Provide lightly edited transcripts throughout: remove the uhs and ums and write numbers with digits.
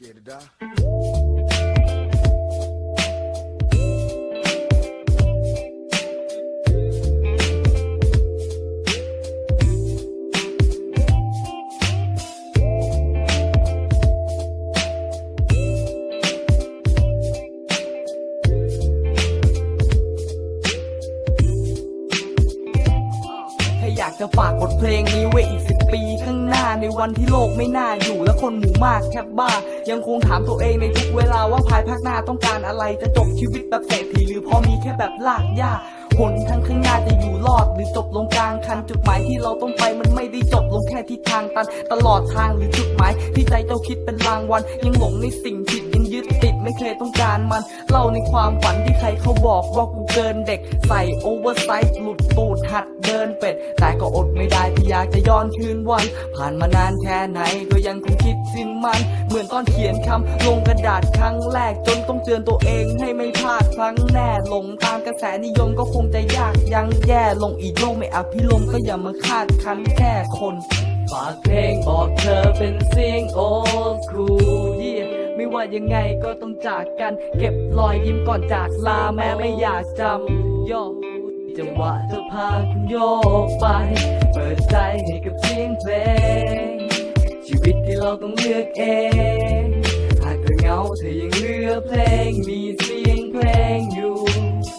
Scared to die? อยากจะฝากบทเพลงนี้ไว้อีก10 ปีข้างหน้าในวันที่โลกไม่น่าอยู่และคนหมู่มากแทบบ้ายังคงถามตัวเองในทุกเวลาว่าภายภาคหน้าต้องการอะไรจะจบชีวิตแบบเศรษฐีหรือพอมีแค่แบบลากหญ้าหนทางข้างหน้าจะอยู่รอดหรือจบลงกลางคันจุดหมายที่เราต้องไปมันไม่ได้จบลงแค่ทิศทางตันตลอดทางหรือจุดหมายที่ใจเจ้าคิดเป็นรางวัลยังหลงในสิ่งผิดยังยึดติดไม่เคยต้องการมันเล่าในความฝันที่ใครเขาบอกว่ากูเกินเด็กใส่โอเวอร์ไซส์หลุดตูดหัดเดินเป็ดแต่ก็อดไม่ได้ที่อยากจะย้อนคืนวันผ่านมานานแค่ไหนก็ยังคงคิดถึงมันเหมือนตอนเขียนคำลงกระดาษครั้งแรกจนต้องเตือนตัวเองให้ไม่พลาดพลั้งแน่หลงตามกระแสนิยมก็คงจะยากยังแย่ลงอีกโลกไม่อภิรมย์ก็อย่ามาคาดคั้นแค่คนฝากเพลงบอกเธอเป็นเสียงโอคูไม่ว่ายังไงก็ต้องจากกันเก็บรอยยิ้มก่อนจากลาแม้ไม่อยากจำโยจังหวะเธอพาคุณโยกไปเปิดใจให้กับเสียงเพลงชีวิตที่เราต้องเลือกเองหากเธอเหงาเธอยังเหลือเพลงมีเสียงเพลงอยู่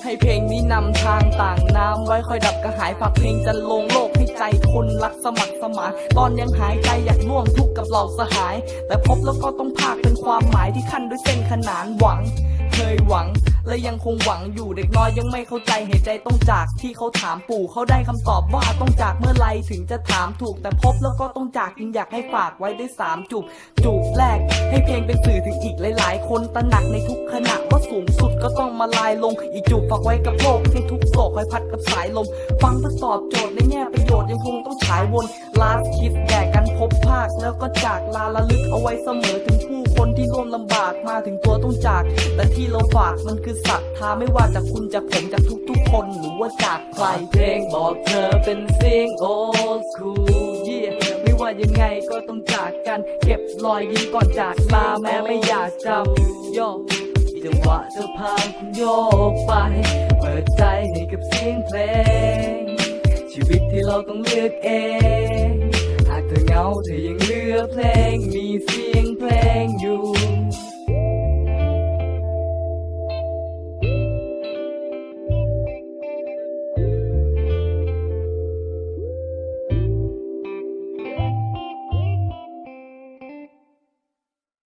ให้เพลงนี้นำทางต่างน้ำไว้คอยดับกระหายฝากเพลงจะลงโลกให้ใจคนรักสมัครสมานตอนยังหายใจอยากร่วมทุกข์กับเหล่าสหายแต่พบแล้วก็ต้องพากเป็นความหมายที่ขั้นด้วยเส้นขนานหวังเคยหวังและยังคงหวังอยู่เด็กน้อยยังไม่เข้าใจเหตุใจต้องจากที่เขาถามปู่เขาได้คำตอบว่าต้องจากเมื่อไรถึงจะถามถูกแต่พบแล้วก็ต้องจากจึงอยากให้ฝากไว้ได้3 จูบแรกให้เพลงเป็นสื่อถึงอีกหลายๆคนตระหนักในทุกขณะว่าสูงสุดก็ต้องมาลายลงอีกจูบฝากไว้กับโลกให้ทุกโศกคอยพัดกับสายลมฟังเพื่อตอบโจทย์ในแง่ประโยชน์ยังคงต้องฉายวนลาสคิดแดกกันพบภาคแล้วก็จากลาละลึกเอาไว้เสมอถึงผู้คนที่ร่วมลำบากมาถึงตัวต้องจากแต่ที่เราฝากมันคือศรัทธาไม่ว่าจากคุณจากผมจากทุกๆคนหรือว่าจากใครเพลงบอกเธอเป็นเสียงโอคูไม่ว่ายังไงก็ต้องจากกันเก็บรอยยิ้มก่อนจากลาแม้ไม่อยากจำโยจังหวะเธอพาคุณโยกไปเปิดใจให้กับเสียงเพลงชีวิตที่เราต้องเลือกเองหากเธอเหงาเธอยังเหลือเพลงมีเสียง